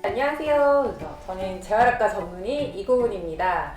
안녕하세요. 저는 재활학과 전문의 이고은입니다.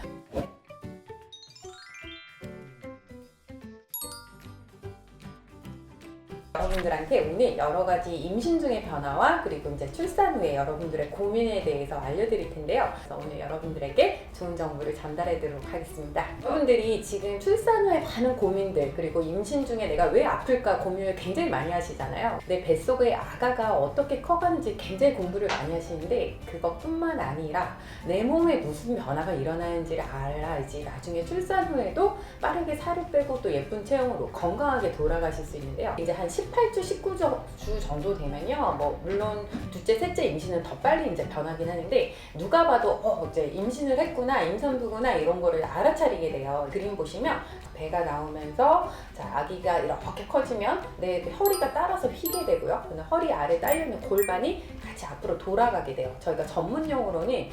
여러분들한테 오늘 여러 가지 임신 중의 변화와 그리고 이제 출산 후에 여러분들의 고민에 대해서 알려드릴 텐데요. 그래서 오늘 여러분들에게 좋은 정보를 전달해드리도록 하겠습니다. 여러분들이 지금 출산 후에 많은 고민들 그리고 임신 중에 내가 왜 아플까 고민을 굉장히 많이 하시잖아요. 내 뱃속의 아가가 어떻게 커가는지 굉장히 공부를 많이 하시는데 그것뿐만 아니라 내 몸에 무슨 변화가 일어나는지를 알아야지 나중에 출산 후에도 빠르게 살을 빼고 또 예쁜 체형으로 건강하게 돌아가실 수 있는데요. 이제 한 18주, 19주 정도 되면요. 물론 둘째, 셋째 임신은 더 빨리 이제 변하긴 하는데 누가 봐도 이제 임신을 했구나, 임산부구나 이런 거를 알아차리게 돼요. 그림 보시면 배가 나오면서 아기가 이렇게 커지면 내 허리가 따라서 휘게 되고요. 허리 아래 딸려있는 골반이 같이 앞으로 돌아가게 돼요. 저희가 전문 용어로는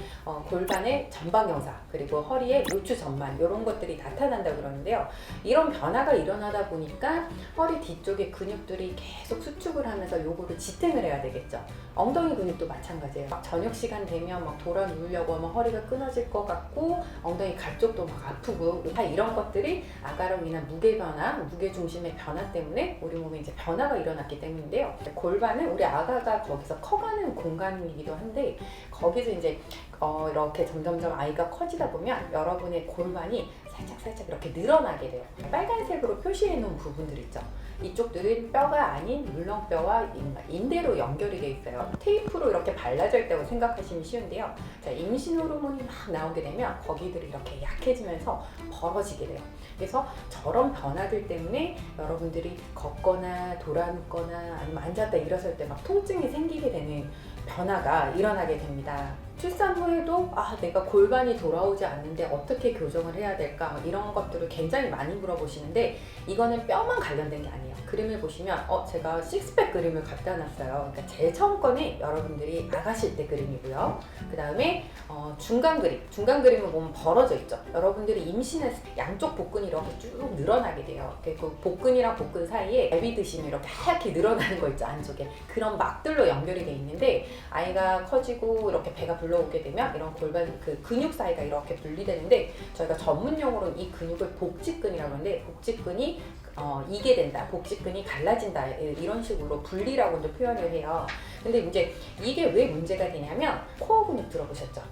골반의 전방경사 그리고 허리의 요추 전만 이런 것들이 나타난다고 그러는데요. 이런 변화가 일어나다 보니까 허리 뒤쪽의 근육들이 계속 수축을 하면서 요거를 지탱을 해야 되겠죠. 엉덩이 근육도 마찬가지예요. 저녁 시간 되면 돌아 누우려고 하면 허리가 끊어질 것 같고 엉덩이 가쪽도 아프고 다 이런 것들이 아가로 인한 무게 변화, 무게 중심의 변화 때문에 우리 몸에 이제 변화가 일어났기 때문인데요. 골반은 우리 아가가 거기서 커가는 공간이기도 한데 거기서 이제 이렇게 점점점 아이가 커지다 보면 여러분의 골반이 살짝 이렇게 늘어나게 돼요. 빨간색으로 표시해 놓은 부분들 있죠. 이쪽들은 뼈가 아닌 물렁뼈와 인대로 연결이 돼 있어요. 테이프로 이렇게 발라져 있다고 생각하시면 쉬운데요. 임신 호르몬이 막 나오게 되면 거기들이 이렇게 약해지면서 벌어지게 돼요. 그래서 저런 변화들 때문에 여러분들이 걷거나 돌아눕거나 아니면 앉았다 일어설 때 막 통증이 생기게 되는 변화가 일어나게 됩니다. 출산 후에도 내가 골반이 돌아오지 않는데 어떻게 교정을 해야 될까 이런 것들을 굉장히 많이 물어보시는데 이거는 뼈만 관련된 게 아니에요. 그림을 보시면 제가 식스팩 그림을 갖다 놨어요. 그러니까 제일 처음 거는 여러분들이 나가실 때 그림이고요. 그 다음에 중간 그림을 보면 벌어져 있죠. 여러분들이 임신했을 때 양쪽 복근이 이렇게 쭉 늘어나게 돼요. 그 복근이랑 복근 사이에 배 드시면 이렇게 하얗게 늘어나는 거 있죠. 안쪽에 그런 막들로 연결이 돼 있는데 아이가 커지고 이렇게 배가 불러오게 되면 이런 골반 근육 사이가 이렇게 분리되는데 저희가 전문 용어로는 이 근육을 복직근이라고 하는데 복직근이 이게 된다, 복직근이 갈라진다 이런 식으로 분리라고 표현을 해요. 근데 이제 이게 왜 문제가 되냐면 코어 근육 들어보셨죠?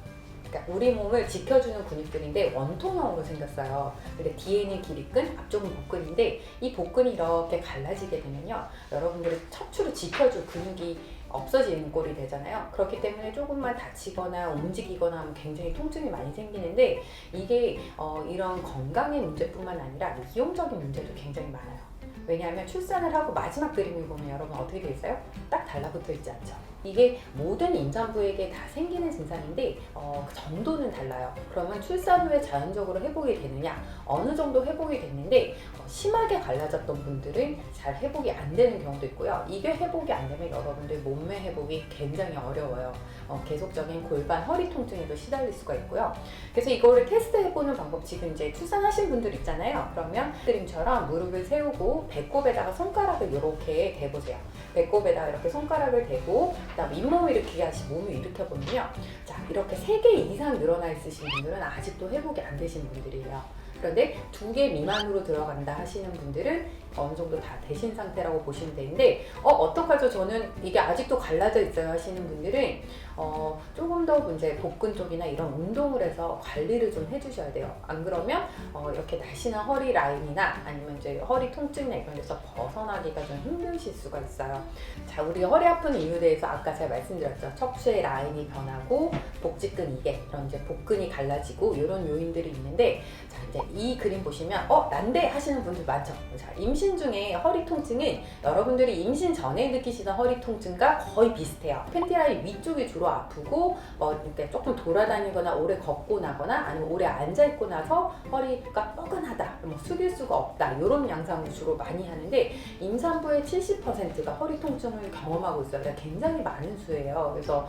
그러니까 우리 몸을 지켜주는 근육들인데 원통형으로 생겼어요. 근데 뒤에는 기립근, 앞쪽은 복근인데 이 복근이 이렇게 갈라지게 되면요, 여러분들의 척추를 지켜줄 근육이 없어지는 꼴이 되잖아요. 그렇기 때문에 조금만 다치거나 움직이거나 하면 굉장히 통증이 많이 생기는데 이게 이런 건강의 문제뿐만 아니라 미용적인 문제도 굉장히 많아요. 왜냐하면 출산을 하고 마지막 그림을 보면 여러분 어떻게 돼 있어요? 딱 달라붙어 있지 않죠? 이게 모든 임산부에게 다 생기는 증상인데 그 정도는 달라요. 그러면 출산 후에 자연적으로 회복이 되느냐? 어느 정도 회복이 됐는데 심하게 갈라졌던 분들은 잘 회복이 안 되는 경우도 있고요. 이게 회복이 안 되면 여러분들 몸매 회복이 굉장히 어려워요. 계속적인 골반, 허리 통증에도 시달릴 수가 있고요. 그래서 이거를 테스트해보는 방법, 지금 이제 출산하신 분들 있잖아요. 그러면 그림처럼 무릎을 세우고 배꼽에다가 손가락을 이렇게 대보세요. 배꼽에다가 이렇게 손가락을 대고 그다음에 잇몸을 일으키게 하시고 몸을 일으켜보면요. 이렇게 3개 이상 늘어나 있으신 분들은 아직도 회복이 안 되신 분들이에요. 그런데 2개 미만으로 들어간다 하시는 분들은 어느 정도 다 되신 상태라고 보시면 되는데 어떡하죠? 저는 이게 아직도 갈라져 있어요 하시는 분들은 조금 더 이제 복근 쪽이나 이런 운동을 해서 관리를 좀 해주셔야 돼요. 안 그러면 이렇게 날씬한 허리 라인이나 아니면 이제 허리 통증이나 이런 데서 벗어나기가 좀 힘드실 수가 있어요. 우리가 허리 아픈 이유에 대해서 아까 제가 말씀드렸죠. 척추의 라인이 변하고 복직근 이런 이제 복근이 갈라지고 이런 요인들이 있는데 이제 이 그림 보시면 난데 하시는 분들 많죠. 임신 중에 허리 통증은 여러분들이 임신 전에 느끼시던 허리 통증과 거의 비슷해요. 팬티 라인 위쪽이 주로 아프고 이렇게 조금 돌아다니거나 오래 걷고 나거나 아니면 오래 앉아있고 나서 허리가 뻐근하다, 숙일 수가 없다 이런 양상을 주로 많이 하는데 임산부의 70%가 허리 통증을 경험하고 있어요. 굉장히 많은 수예요. 그래서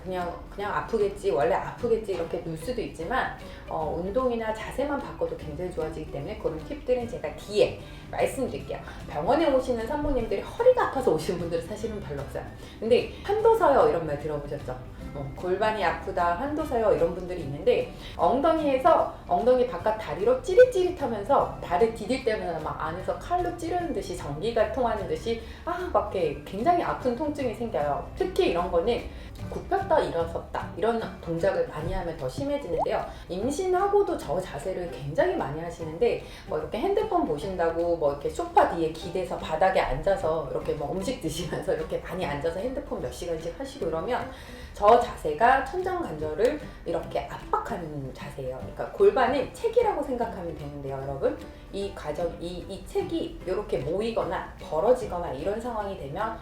그냥 아프겠지, 원래 아프겠지 이렇게 놓을 수도 있지만 운동이나 자세만 바꿔도 굉장히 좋아지기 때문에 그런 팁들은 제가 뒤에 말씀드릴게요. 병원에 오시는 산모님들이 허리가 아파서 오시는 분들은 사실은 별로 없어요. 근데 한도서요 이런 말 들어보셨죠? 골반이 아프다, 한도서요 이런 분들이 있는데 엉덩이에서 엉덩이 바깥 다리로 찌릿찌릿하면서 발을 디딜 때마다 막 안에서 칼로 찌르는 듯이 전기가 통하는 듯이 막 이렇게 굉장히 아픈 통증이 생겨요. 특히 이런 거는 굽혔다 일어섰다 이런 동작을 많이 하면 더 심해지는데요. 임신하고도 저 자세를 굉장히 많이 하시는데 뭐 이렇게 핸드폰 보신다고 뭐 이렇게 소파 뒤에 기대서 바닥에 앉아서 이렇게 뭐 음식 드시면서 이렇게 많이 앉아서 핸드폰 몇 시간씩 하시고 이러면 저 자세가 천장관절을 이렇게 압박하는 자세예요. 그러니까 골반은 책이라고 생각하면 되는데요, 여러분. 이 과정, 이 책이 이렇게 모이거나 벌어지거나 이런 상황이 되면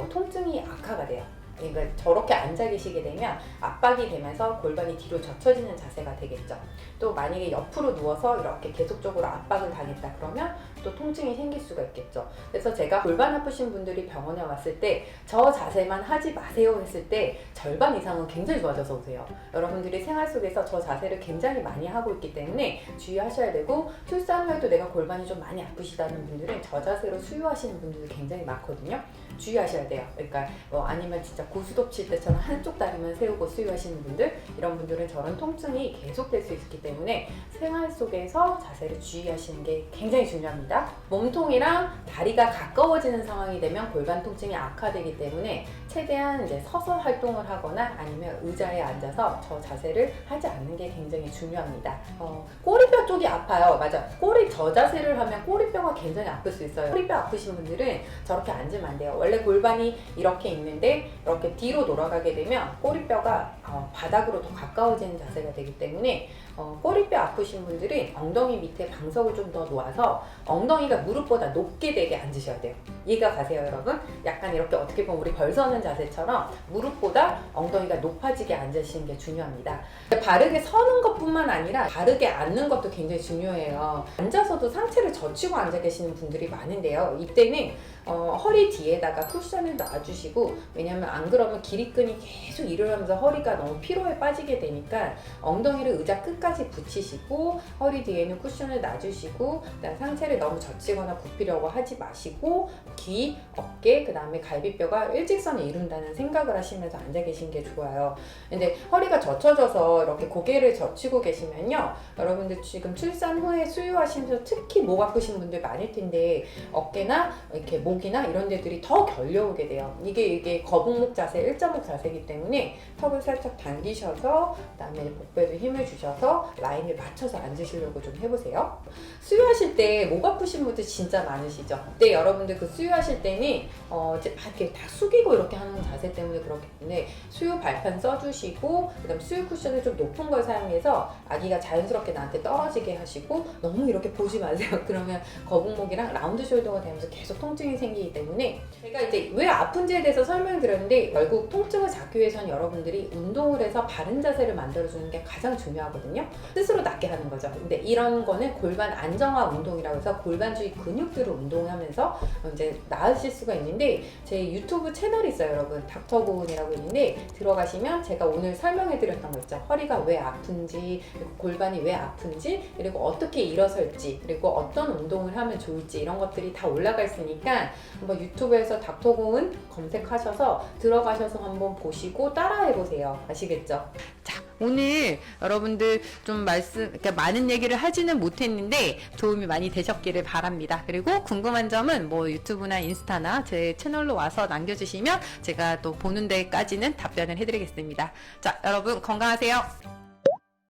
통증이 악화가 돼요. 그러니까 저렇게 앉아 계시게 되면 압박이 되면서 골반이 뒤로 젖혀지는 자세가 되겠죠. 또 만약에 옆으로 누워서 이렇게 계속적으로 압박을 당했다 그러면 또 통증이 생길 수가 있겠죠. 그래서 제가 골반 아프신 분들이 병원에 왔을 때 저 자세만 하지 마세요 했을 때 절반 이상은 굉장히 좋아져서 오세요. 여러분들이 생활 속에서 저 자세를 굉장히 많이 하고 있기 때문에 주의하셔야 되고, 출산 후에도 내가 골반이 좀 많이 아프시다는 분들은 저 자세로 수유하시는 분들이 굉장히 많거든요. 주의하셔야 돼요. 그러니까 아니면 진짜 고수톱 칠 때처럼 한쪽 다리만 세우고 수유하시는 분들, 이런 분들은 저런 통증이 계속될 수 있기 때문에 생활 속에서 자세를 주의하시는 게 굉장히 중요합니다. 몸통이랑 다리가 가까워지는 상황이 되면 골반 통증이 악화되기 때문에 최대한 이제 서서 활동을 하거나 아니면 의자에 앉아서 저 자세를 하지 않는 게 굉장히 중요합니다. 꼬리뼈 쪽이 아파요. 맞아. 저 자세를 하면 꼬리뼈가 굉장히 아플 수 있어요. 꼬리뼈 아프신 분들은 저렇게 앉으면 안 돼요. 원래 골반이 이렇게 있는데 이렇게 뒤로 돌아가게 되면 꼬리뼈가 바닥으로 더 가까워지는 자세가 되기 때문에 꼬리뼈 아프신 분들은 엉덩이 밑에 방석을 좀 더 놓아서 엉덩이가 무릎보다 높게 되게 앉으셔야 돼요. 이해가 가세요, 여러분? 약간 이렇게 어떻게 보면 우리 벌 서는 자세처럼 무릎보다 엉덩이가 높아지게 앉으시는 게 중요합니다. 바르게 서는 것뿐만 아니라 바르게 앉는 것도 굉장히 중요해요. 앉아서도 상체를 젖히고 앉아 계시는 분들이 많은데요. 이때는 허리 뒤에다가 쿠션을 놔주시고, 왜냐면 안 그러면 기립근이 계속 일을 하면서 허리가 너무 피로에 빠지게 되니까 엉덩이를 의자 끝까지 붙이시고 허리 뒤에는 쿠션을 놔주시고, 그다음 상체를 너무 젖히거나 굽히려고 하지 마시고 귀, 어깨, 그 다음에 갈비뼈가 일직선에 이룬다는 생각을 하시면서 앉아 계신 게 좋아요. 근데 허리가 젖혀져서 이렇게 고개를 젖히고 계시면요, 여러분들 지금 출산 후에 수유하시면서 특히 목 아프신 분들 많을 텐데 어깨나 이렇게 목이나 이런 데들이 더 결려오게 돼요. 이게 거북목 자세, 1.5 자세이기 때문에 턱을 살짝 당기셔서 그다음에 복부에도 힘을 주셔서 라인을 맞춰서 앉으시려고 좀 해보세요. 수유하실 때 목 아프신 분들 진짜 많으시죠? 근데 여러분들 그 수유하실 때는 이렇게 다 숙이고 이렇게 하는 자세 때문에 그렇기 때문에 수유 발판 써주시고, 그다음 수유 쿠션을 좀 높은 걸 사용해서 아기가 자연스럽게 나한테 떨어지게 하시고, 너무 이렇게 보지 마세요. 그러면 거북목이랑 라운드 숄더가 되면서 계속 통증이 생기기 때문에 제가 이제 왜 아픈지에 대해서 설명을 드렸는데, 결국 통증을 잡기 위해서는 여러분들이 운동을 해서 바른 자세를 만들어주는 게 가장 중요하거든요. 스스로 낫게 하는 거죠. 근데 이런 거는 골반 안정화 운동이라고 해서 골반 주위 근육들을 운동하면서 이제 나으실 수가 있는데, 제 유튜브 채널이 있어요, 여러분. 닥터고은이라고 있는데 들어가시면 제가 오늘 설명해 드렸던 거 있죠. 허리가 왜 아픈지, 그리고 골반이 왜 아픈지, 그리고 어떻게 일어설지, 그리고 어떤 운동을 하면 좋을지, 이런 것들이 다 올라가 있으니까 한번 유튜브에서 닥터고은 검색하셔서 들어가셔서 한번 보시고 따라해 보세요. 아시겠죠? 자, 오늘 여러분들 좀 그러니까 많은 얘기를 하지는 못했는데 도움이 많이 되셨기를 바랍니다. 그리고 궁금한 점은 뭐 유튜브나 인스타나 제 채널로 와서 남겨주시면 제가 또 보는 데까지는 답변을 해드리겠습니다. 자, 여러분 건강하세요.